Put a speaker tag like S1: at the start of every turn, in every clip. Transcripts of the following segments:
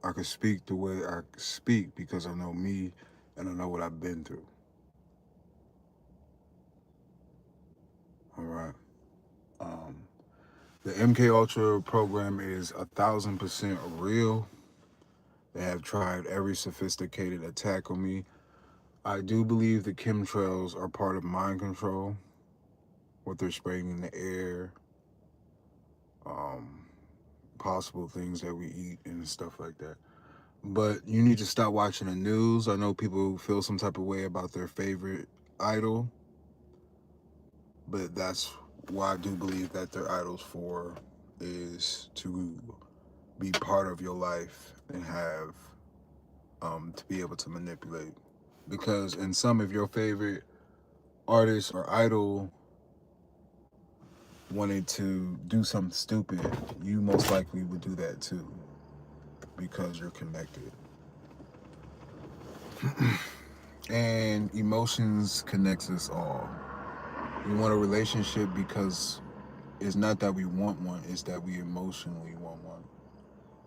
S1: I can speak the way I speak because I know me and I know what I've been through. All right. Um, the MK Ultra program is 1,000% real. They have tried every sophisticated attack on me. I do believe the chemtrails are part of mind control, what they're spraying in the air, um, possible things that we eat and stuff like that. But you need to stop watching the news. I know people feel some type of way about their favorite idol, but that's why I do believe that their idols for is to be part of your life and have to be able to manipulate. Because in some of your favorite artists or idol wanted to do something stupid, you most likely would do that too because you're connected. And emotions connects us all. We want a relationship because it's not that we want one, it's that we emotionally want one.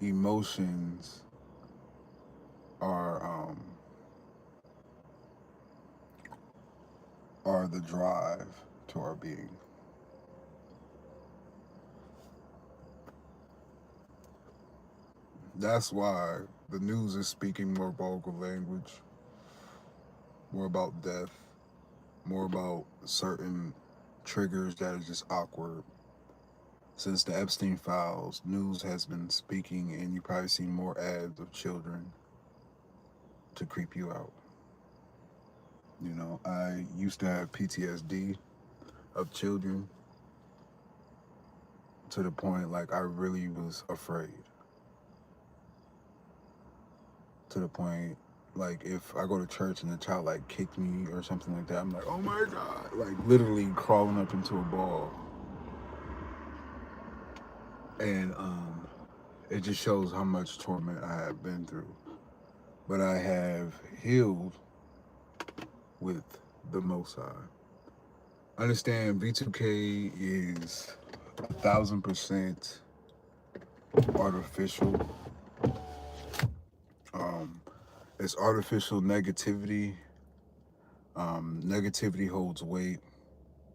S1: Emotions are are the drive to our being. That's why the news is speaking more vulgar language, more about death, more about certain triggers that are just awkward. Since the Epstein files, news has been speaking, and you probably seen more ads of children to creep you out. You know, I used to have PTSD of children to the point like I really was afraid. To the point like if I go to church and a child like kicked me or something like that, I'm like, oh my god, like literally crawling up into a ball. And it just shows how much torment I have been through. But I have healed with the Most High. Understand V2K is 1,000% artificial. Um, it's artificial negativity. Negativity holds weight.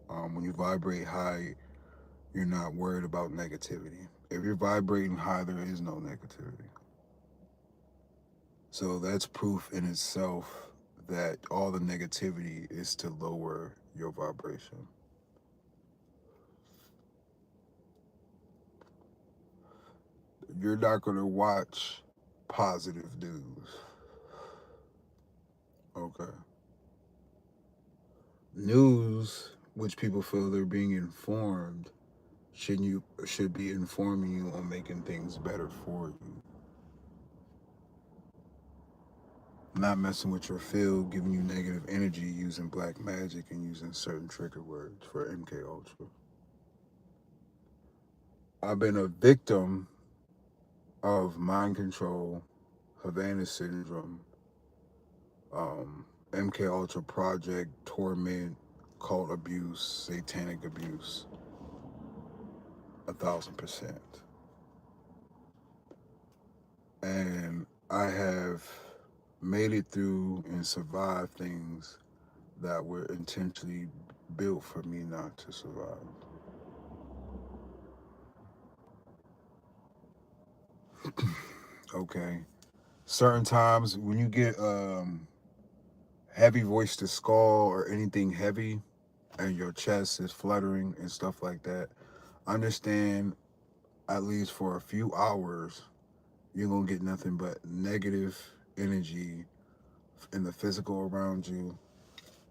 S1: When you vibrate high, you're not worried about negativity. If you're vibrating high, there is no negativity. So that's proof in itself that all the negativity is to lower your vibration. You're not going to watch positive news. Okay. News, which people feel they're being informed, should be informing you on making things better for you. Not messing with your field, giving you negative energy, using black magic and using certain trigger words for MK Ultra. I've been a victim of mind control, Havana syndrome, MK Ultra project, torment, cult abuse, satanic abuse, 1,000%. And I have made it through and survived things that were intentionally built for me not to survive. Okay. Certain times when you get heavy voice to skull or anything heavy and your chest is fluttering and stuff like that, understand at least for a few hours you're gonna get nothing but negative energy in the physical around you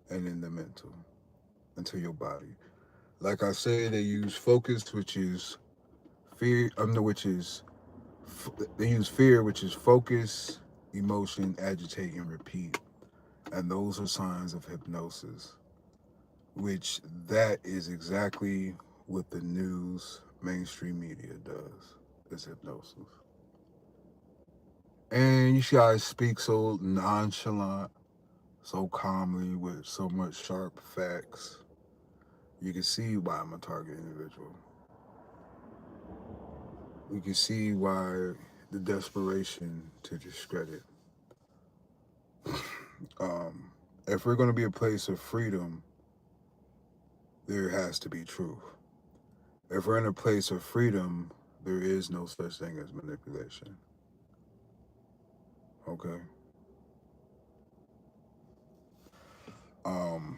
S1: and in the mental into your body. Like I said, they use focus, which is fear. Which is they use fear, which is focus, emotion, agitate, and repeat, and those are signs of hypnosis. Which that is exactly what the news, mainstream media does. Is hypnosis. And you guys speak so nonchalant, so calmly, with so much sharp facts. You can see why I'm a target individual. we can see why the desperation to discredit. Um, if we're going to be a place of freedom, there has to be truth. If we're in a place of freedom, there is no such thing as manipulation. Okay.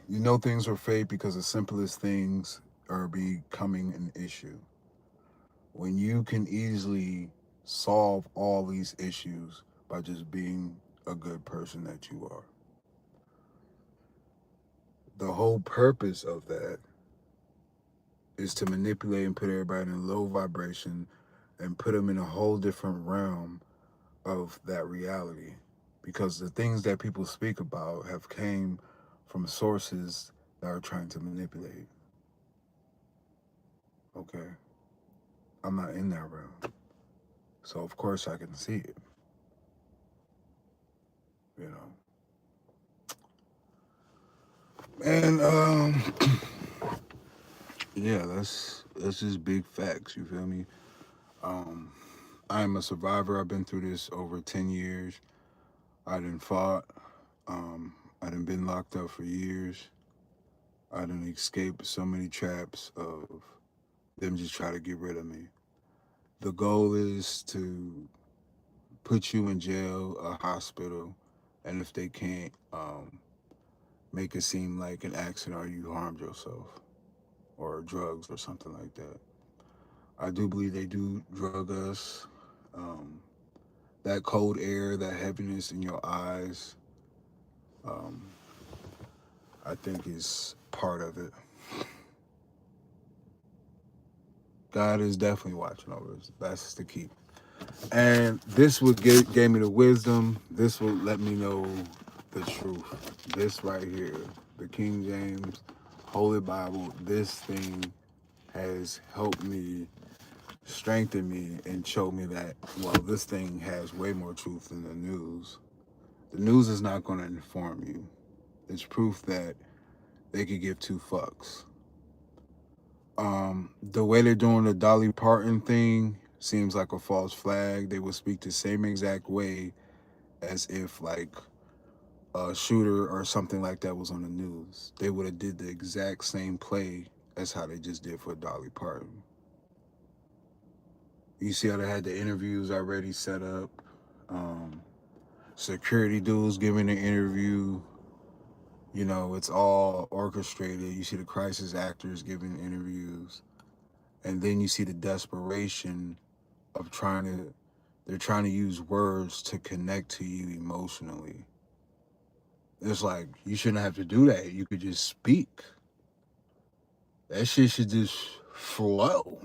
S1: You know things are fake because the simplest things are becoming an issue. When you can easily solve all these issues by just being a good person that you are. The whole purpose of that is to manipulate and put everybody in low vibration and put them in a whole different realm of that reality, because the things that people speak about have came from sources that are trying to manipulate. Okay, I'm not in that realm, so of course I can see it. You know, and yeah, that's just big facts. You feel me? Um, I'm a survivor. I've been through this over 10 years. I done fought. I done been locked up for years. I done escaped so many traps of them just try to get rid of me. The goal is to put you in jail, a hospital, and if they can't, make it seem like an accident or you harmed yourself or drugs or something like that. I do believe they do drug us. Um, that cold air, that heaviness in your eyes, um, I think is part of it. God is definitely watching over us. That's the key. And this would gave me the wisdom. This would let me know the truth. This right here, the King James Holy Bible, this thing has helped me, strengthen me, and show me that, well, this thing has way more truth than the news. The news is not going to inform you. It's proof that they could give two fucks. The way they're doing the Dolly Parton thing seems like a false flag. They would speak the same exact way as if like a shooter or something like that was on the news. They would have did the exact same play as how they just did for Dolly Parton. You see how they had the interviews already set up. Um, Security dudes giving an interview. You know, it's all orchestrated. You see the crisis actors giving interviews, and then you see the desperation of they're trying to use words to connect to you emotionally. It's like you shouldn't have to do that. You could just speak. That shit should just flow.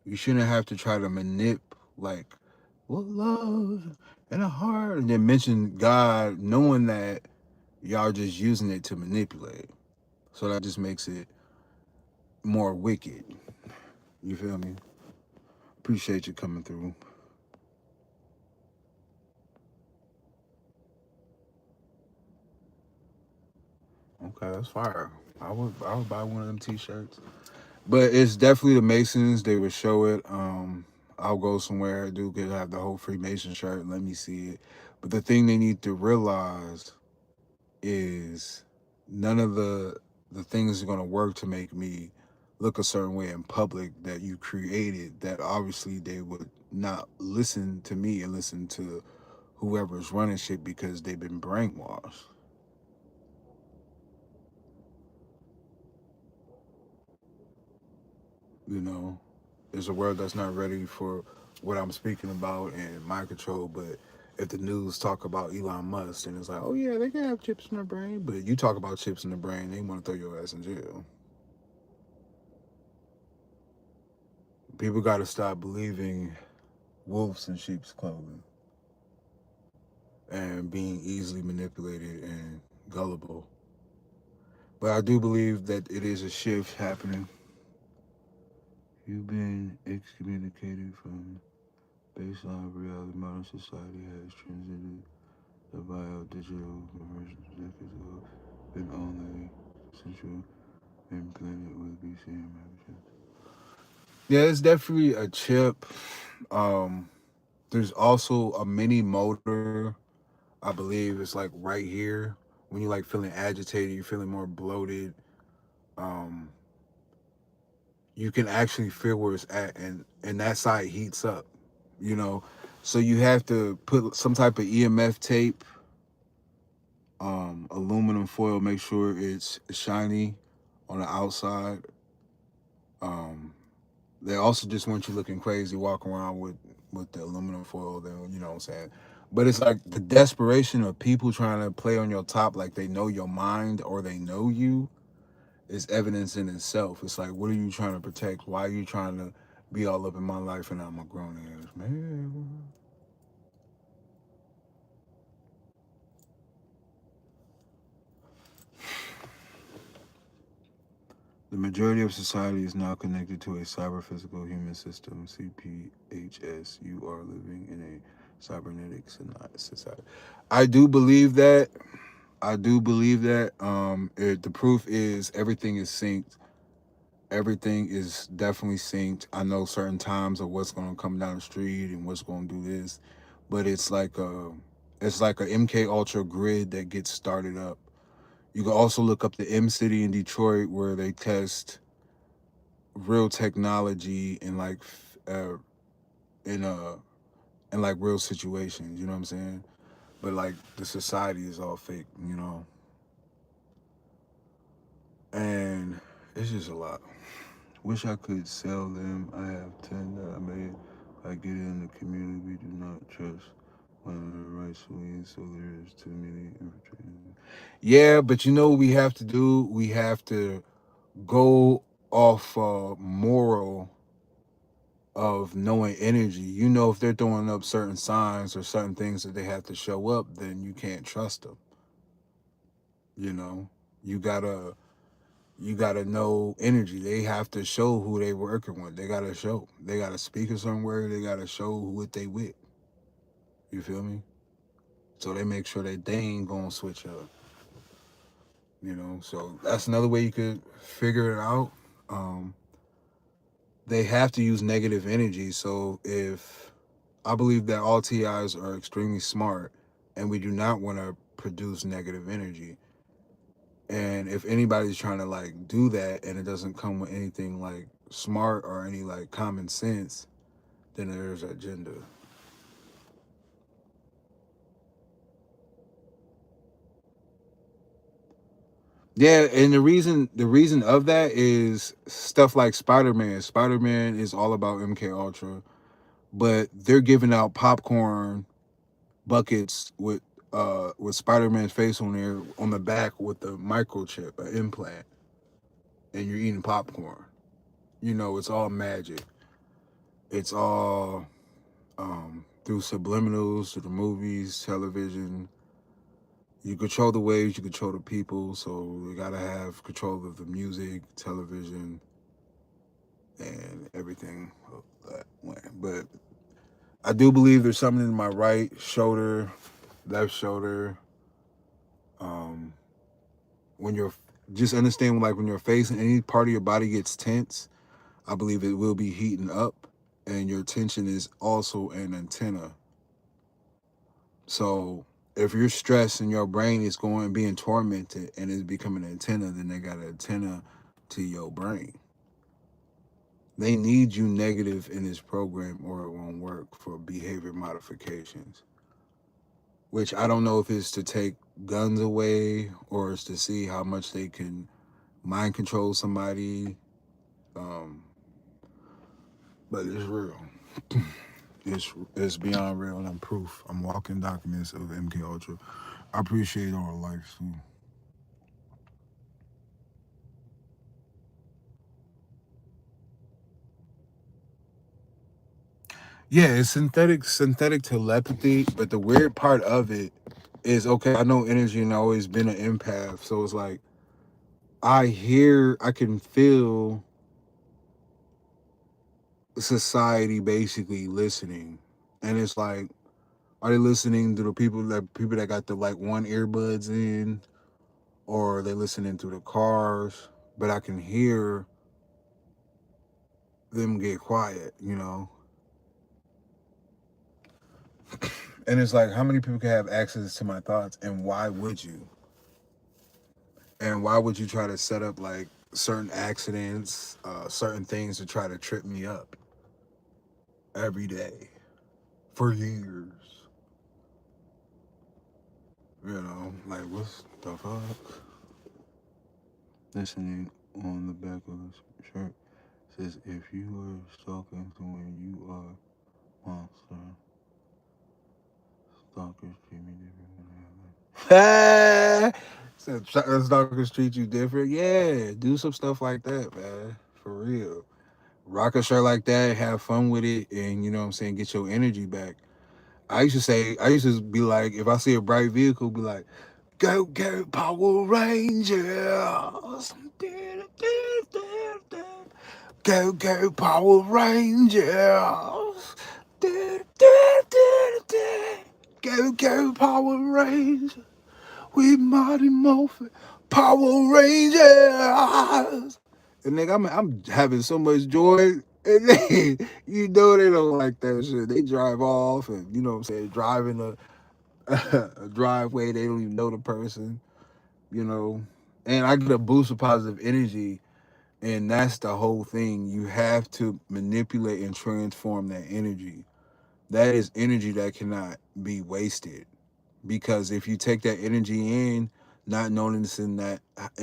S1: You shouldn't have to try to like, what love and a heart, and then mention God, knowing that y'all just using it to manipulate. So that just makes it more wicked. You feel me? Appreciate you coming through. Okay, that's fire. I would buy one of them t-shirts. But it's definitely the Masons. They would show it. I'll go somewhere. Dude could have the whole Freemason shirt and let me see it. But the thing they need to realize is none of the things are gonna work to make me look a certain way in public that you created. That obviously they would not listen to me and listen to whoever's running shit because they've been brainwashed. You know, it's a world that's not ready for what I'm speaking about and mind control. But if the news talk about Elon Musk, and it's like, oh yeah, they can have chips in their brain. But you talk about chips in the brain, they want to throw your ass in jail. People got to stop believing wolves in sheep's clothing and being easily manipulated and gullible. But I do believe that it is a shift happening. You've been excommunicated from baseline reality. Modern society has transited the bio-digital conversion decades ago, been only central and blended with BCM. Yeah, it's definitely a chip. Um, there's also a mini motor. I believe it's like right here. When you're like feeling agitated, you're feeling more bloated. Um, you can actually feel where it's at, and that side heats up. You know, so you have to put some type of EMF tape, aluminum foil. Make sure it's shiny on the outside. Um, they also just want you looking crazy, walking around with the aluminum foil. Then you know what I'm saying. But it's like the desperation of people trying to play on your top, like they know your mind or they know you, is evidence in itself. It's like, what are you trying to protect? Why are you trying to be all up in my life and I'm a grown ass man? The majority of society is now connected to a cyber physical human system, CPHS. You are living in a cybernetic society. I do believe that. I do believe that. The proof is everything is synced. Everything is definitely synced. I know certain times of what's going to come down the street and what's going to do this, but it's like a MK Ultra grid that gets started up. You can also look up the M City in Detroit where they test real technology in uh in uh in like real situations. You know what I'm saying? But like the society is all fake. You know, and it's just a lot. Wish I could sell them. I have 10 that I made. I get it in the community. We do not trust one another rightfully, so there is too many infiltrators. Yeah, but you know what we have to do? We have to go off moral of knowing energy. You know, if they're throwing up certain signs or certain things that they have to show up, then you can't trust them. You know, you gotta you gotta know energy. They have to show who they working with. They gotta show. They gotta speak a certain word. They gotta show who what they with. You feel me? So they make sure that they ain't gonna switch up. You know, so that's another way you could figure it out. Um, they have to use negative energy. So if I believe that all TIs are extremely smart, and we do not want to produce negative energy. And if anybody's trying to like do that and it doesn't come with anything like smart or any like common sense, then there's agenda. Yeah, and the reason of that is stuff like Spider-Man. Spider-Man is all about MK Ultra, but they're giving out popcorn buckets with Spider-Man's face on there on the back with the microchip, an implant, and you're eating popcorn. You know, it's all magic. It's all through subliminals, through the movies, television. You control the waves, you control the people, so you gotta have control of the music, television, and everything that way. But I do believe there's something in my right shoulder, left shoulder. Um, when you're just understand like when your face and any part of your body gets tense, I believe it will be heating up, and your tension is also an antenna. So if you're stressed and your brain is going being tormented and it's becoming an antenna, then they got an antenna to your brain. They need you negative in this program or it won't work for behavior modifications. Which I don't know if it's to take guns away or it's to see how much they can mind control somebody. Um, but it's real. It's beyond real, and I'm proof. I'm walking documents of MK Ultra. I appreciate all the life too. Yeah, it's synthetic telepathy, but the weird part of it is okay, I know energy and I always been an empath, so it's like I can feel society basically listening. And it's like, are they listening to the people that got the like one earbuds in, or are they listening to the cars? But I can hear them get quiet, you know. And it's like, how many people can have access to my thoughts, and why would you? And why would you try to set up like certain accidents, certain things to try to trip me up every day for years? You know, like what's the fuck? Listening on the back of the shirt says, if you are stalking someone, you are monster. Stalkers treat me different. Stalkers treat you different. Yeah, do some stuff like that, man. For real. Rock a shirt like that, have fun with it, and you know what I'm saying, get your energy back. I used to be like, if I see a bright vehicle, be like, go, go, Power Rangers. Go, go, Power Rangers. Go, go, Power Rangers. We Mighty Morphin Power Rangers. And nigga, I'm having so much joy. And they, you know they don't like that shit. They drive off and, you know what I'm saying, driving a driveway. They don't even know the person, you know. And I get a boost of positive energy. And that's the whole thing. You have to manipulate and transform that energy. That is energy that cannot be wasted. Because if you take that energy in, not noticing that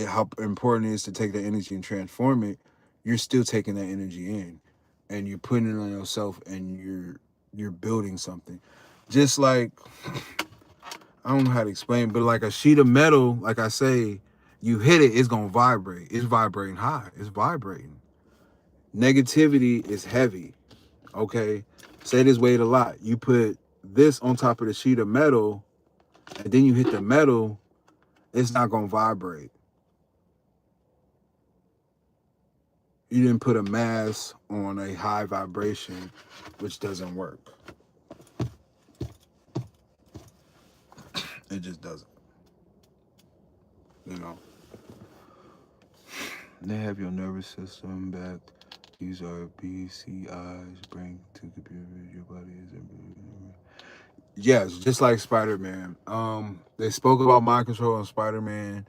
S1: how important it is to take that energy and transform it, you're still taking that energy in, and you're putting it on yourself, and you're building something. Just like, I don't know how to explain, but like a sheet of metal, like I say, you hit it, it's gonna vibrate. It's vibrating high. It's vibrating. Negativity is heavy. Okay, say this weight a lot. You put this on top of the sheet of metal, and then you hit the metal, it's not gonna vibrate. You didn't put a mass on a high vibration, which doesn't work. It just doesn't. You know. They have your nervous system back. These are BCIs, brain to computer. Your body is. Yes, just like Spider Man. They spoke about mind control in Spider Man.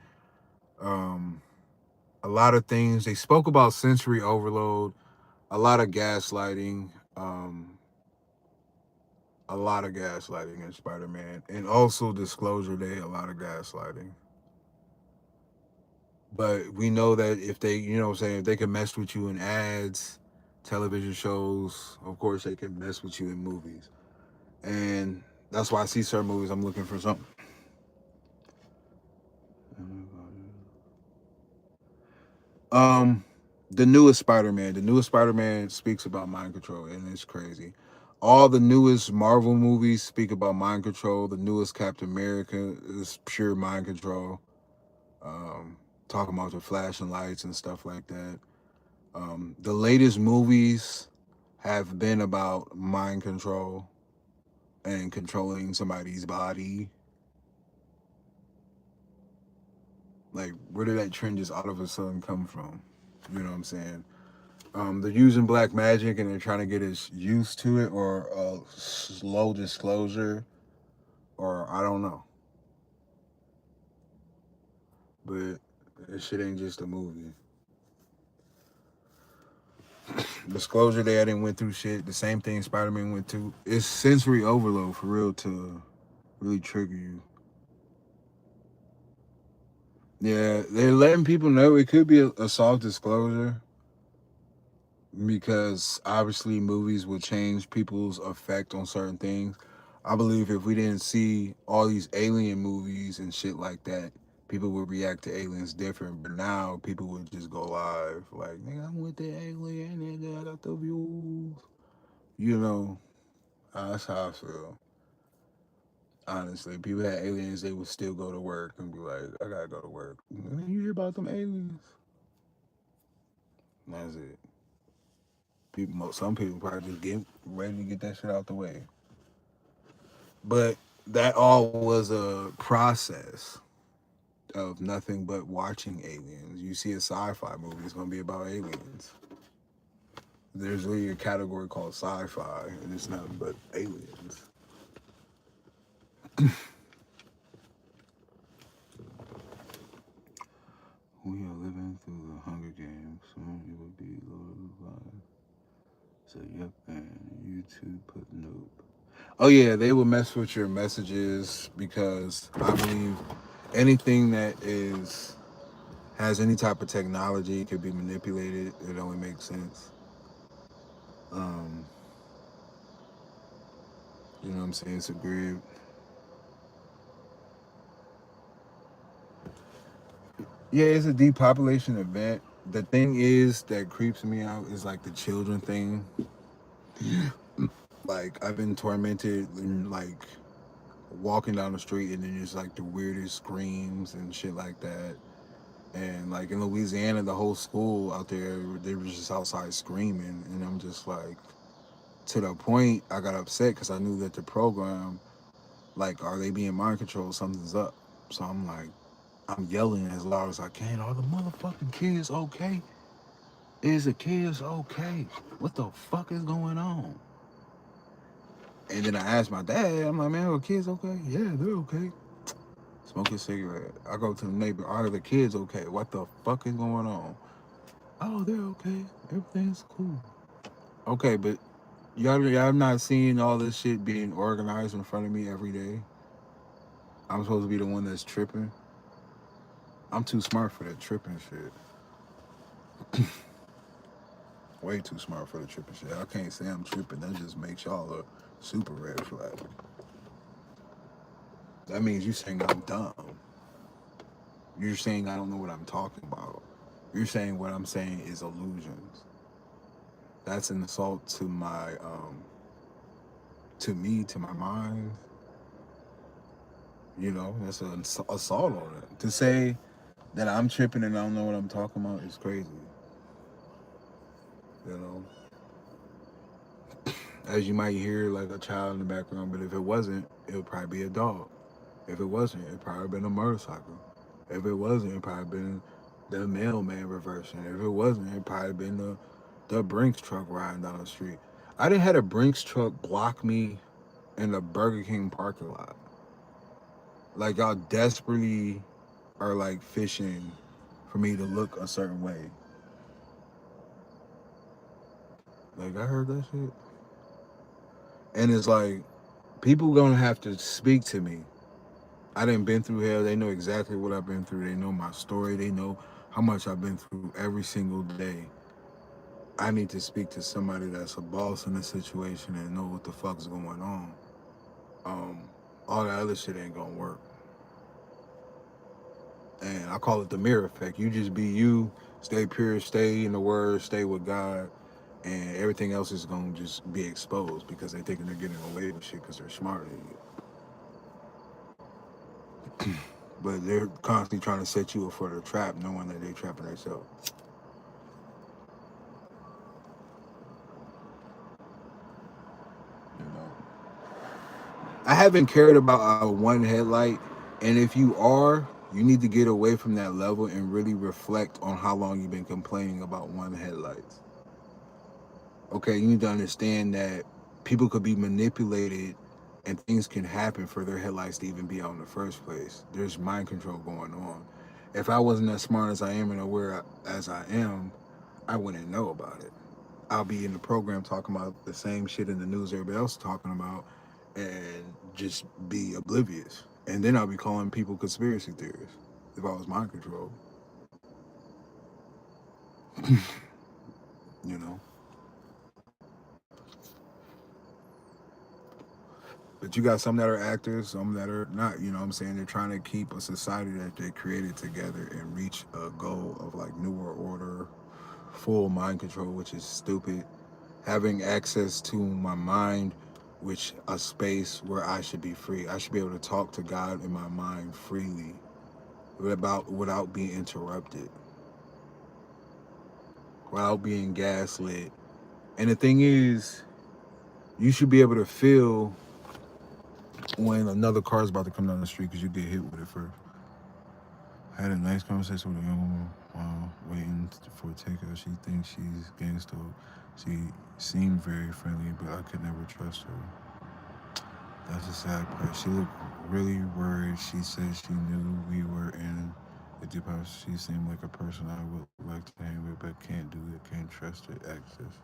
S1: Um, a lot of things. They spoke about sensory overload. A lot of gaslighting. A lot of gaslighting in Spider Man, and also Disclosure Day. A lot of gaslighting. But we know that if they, you know what I'm saying, if they can mess with you in ads, television shows, of course they can mess with you in movies. And that's why I see certain movies, I'm looking for something. Um, the newest Spider-Man. The newest Spider-Man speaks about mind control, and it's crazy. All the newest Marvel movies speak about mind control. The newest Captain America is pure mind control. Um, talking about the flashing lights and stuff like that. The latest movies have been about mind control and controlling somebody's body. Like, where did that trend just all of a sudden come from? You know what I'm saying? They're using black magic and they're trying to get us used to it, or slow disclosure, or I don't know. But this shit ain't just a movie. Disclosure Day, I didn't went through shit. The same thing Spider Man went through. It's sensory overload for real to really trigger you. Yeah, they're letting people know it could be a soft disclosure because obviously movies will change people's effect on certain things. I believe if we didn't see all these alien movies and shit like that, people would react to aliens different. But now people would just go live like, nigga, I'm with the alien, nigga, I got the views. You know, that's how I feel. Honestly, people had aliens, they would still go to work and be like, I gotta go to work. You hear about them aliens? That's it. People, some people probably just get ready to get that shit out the way. But that all was a process of nothing but watching aliens. You see a sci-fi movie, it's gonna be about aliens. There's really a category called sci-fi, and it's nothing but aliens. We are living through the Hunger Games. Soon it will be Lord of Life. So yep, and YouTube put nope. Oh yeah, they will mess with your messages because I believe anything that is has any type of technology could be manipulated. It only makes sense. Um, you know what I'm saying? It's a grid. Yeah, it's a depopulation event. The thing is that creeps me out is like the children thing. Like I've been tormented and like walking down the street and then just like the weirdest screams and shit like that. And like in Louisiana, the whole school out there, they were just outside screaming, and I'm just like, to the point I got upset because I knew that the program, like, are they being mind controlled? Something's up. So I'm like, I'm yelling as loud as I can. Are the motherfucking kids okay? Is the kids okay? What the fuck is going on? And then I asked my dad, I'm like, man, are the kids okay? Yeah, they're okay. Smoke a cigarette. I go to the neighbor, are the kids okay? What the fuck is going on? Oh, they're okay. Everything's cool. Okay, but y'all not seeing all this shit being organized in front of me every day. I'm supposed to be the one that's tripping. I'm too smart for that tripping shit. Way too smart for the tripping shit. I can't say I'm tripping. That just makes y'all a super red flag. That means you saying I'm dumb. You're saying I don't know what I'm talking about. You're saying what I'm saying is illusions. That's an assault to me, to my mind. You know, that's an assault on it. To say that I'm tripping and I don't know what I'm talking about is crazy. You know, as you might hear like a child in the background, but if it wasn't, it would probably be a dog. If it wasn't, it probably been a motorcycle. If it wasn't, it probably been the mailman reversing. If it wasn't, it probably been the Brinks truck riding down the street. I didn't had a Brinks truck block me in the Burger King parking lot. Like y'all desperately are like fishing for me to look a certain way. Like I heard that shit. And it's like people gonna have to speak to me. I didn't been through hell. They know exactly what I've been through. They know my story. They know how much I've been through every single day. I need to speak to somebody that's a boss in the situation and know what the fuck's going on. Um, all that other shit ain't gonna work. And I call it the mirror effect. You just be you, stay pure, stay in the word, stay with God, and everything else is gonna just be exposed because they thinking they're getting away with shit because they're smarter than you. But they're constantly trying to set you up for the trap, knowing that they're trapping themselves. You know, I haven't cared about one headlight, and if you are, you need to get away from that level and really reflect on how long you've been complaining about one headlights. Okay, you need to understand that people could be manipulated and things can happen for their headlights to even be out in the first place. There's mind control going on. If I wasn't as smart as I am and aware as I am, I wouldn't know about it. I'll be in the program talking about the same shit in the news everybody else is talking about and just be oblivious. And then I'll be calling people conspiracy theorists if I was mind control, you know. But you got some that are actors, some that are not, you know what I'm saying? They're trying to keep a society that they created together and reach a goal of like New World Order, full mind control, which is stupid. Having access to my mind, which a space where I should be free. I should be able to talk to God in my mind freely without being interrupted, without being gaslit. And the thing is, you should be able to feel when another car is about to come down the street because you get hit with it first. I had a nice conversation with a young woman while waiting for a takeout. She thinks she's gangster. She seemed very friendly, but I could never trust her. That's a sad part. She looked really worried. She said she knew we were in a deep house. She seemed like a person I would like to hang with, but can't do it, can't trust it, access.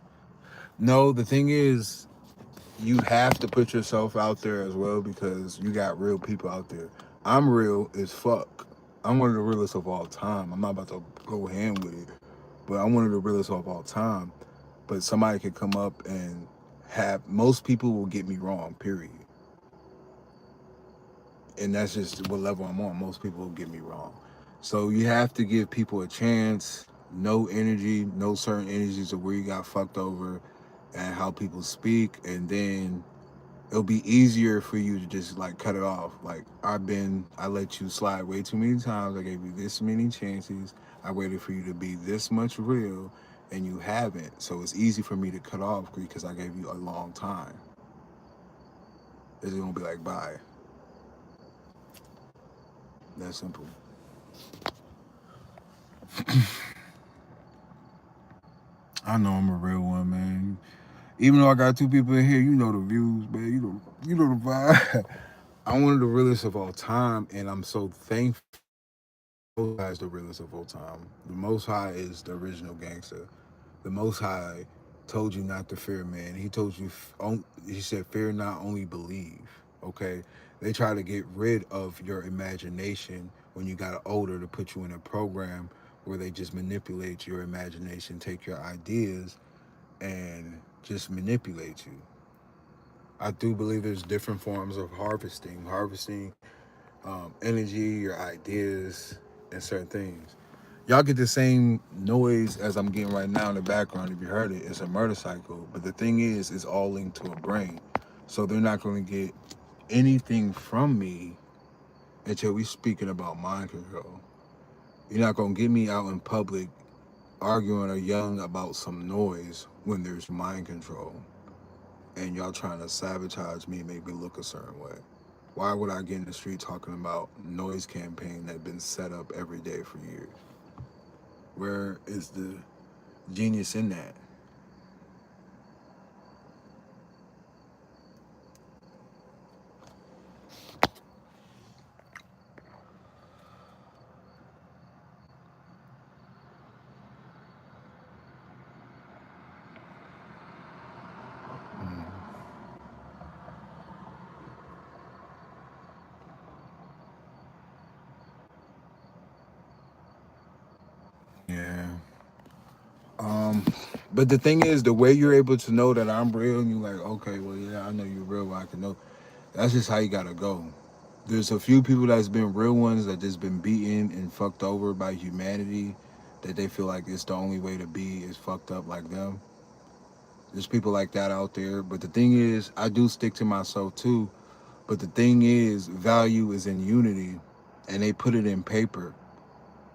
S1: No, the thing is, you have to put yourself out there as well because you got real people out there. I'm real as fuck. I'm one of the realest of all time. I'm not about to go hand with it, but I'm one of the realest of all time. But somebody could come up and have most people will get me wrong, period. And that's just what level I'm on. Most people will get me wrong. So you have to give people a chance. No energy, no certain energies of where you got fucked over and how people speak, and then it'll be easier for you to just like cut it off. Like I let you slide way too many times. I gave you this many chances. I waited for you to be this much real, and you haven't. So it's easy for me to cut off because I gave you a long time. It's gonna be like bye. That simple. I know I'm a real one, man. Even though I got two people in here, you know the views, man. You know the vibe. I'm one of the realest of all time, and I'm so thankful. Most High is the realest of all time. The Most High is the original gangster. The Most High told you not to fear man. He told you, he said, fear not, only believe. Okay? They try to get rid of your imagination when you got older to put you in a program where they just manipulate your imagination, take your ideas, and just manipulate you. I do believe there's different forms of harvesting energy, your ideas, and certain things. Y'all get the same noise as I'm getting right now in the background. If you heard it, it's a motorcycle. But the thing is, it's all linked to a brain. So they're not going to get anything from me until we speaking about mind control. You're not going to get me out in public arguing or yelling about some noise when there's mind control. And y'all trying to sabotage me, make me look a certain way. Why would I get in the street talking about noise campaign that been set up every day for years? Where is the genius in that? Mm, yeah. Um, but the thing is, the way you're able to know that I'm real, and you're like, okay, well, yeah, I know you're real. I can know. That's just how you gotta go. There's a few people that's been real ones that just been beaten and fucked over by humanity, that they feel like it's the only way to be is fucked up like them. There's people like that out there. But the thing is, I do stick to myself too. But the thing is, value is in unity, and they put it in paper.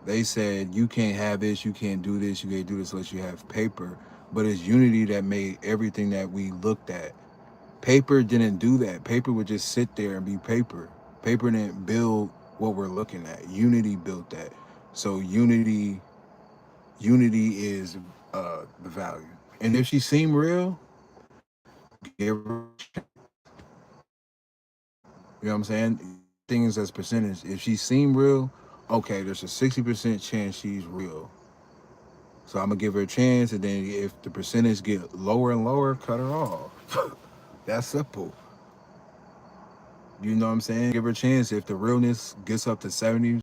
S1: They said you can't have this, you can't do this, you can't do this unless you have paper. But it's unity that made everything that we looked at. Paper didn't do that. Paper would just sit there and be paper. Paper didn't build what we're looking at. Unity built that. So unity is the value. And if she seemed real, give her. You know what I'm saying? Things as percentage. If she seemed real, okay, there's a 60% chance she's real. So I'm gonna give her a chance, and then if the percentage get lower and lower, cut her off. That's simple. You know what I'm saying? Give her a chance. If the realness gets up to 70,